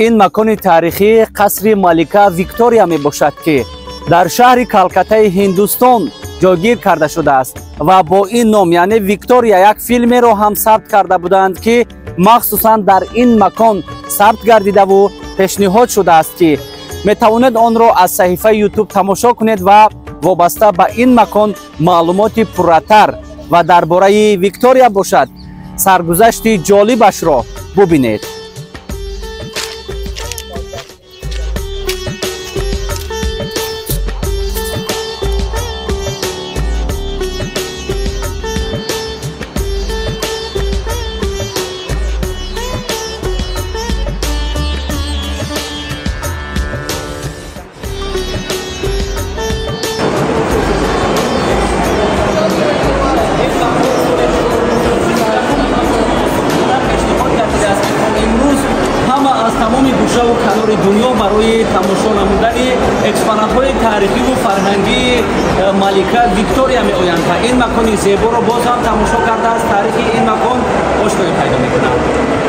این مکان تاریخی قصر ملکه ویکتوریا می باشد که در شهر کلکته هندوستان جاگیر کرده شده است و با این نام یعنی ویکتوریا یک فیلم رو هم ثبت کرده بودند که مخصوصا در این مکان ثبت گردیده و پیشنهاد شده است که می توانید آن را از صفحه یوتیوب تماشا کنید و وابسته به این مکان معلومات پرتر و درباره ویکتوریا باشد سرگذشت جالبش را ببینید. تمامی گوشه و کنار دنیا برای تماشا نمودن اکسپونات‌های تاریخی و فرهنگی ملکه ویکتوریا می آیند و این مکان زیبا را باز هم تماشا کرده از تاریخ این مکان آشنایی پیدا می‌کنند.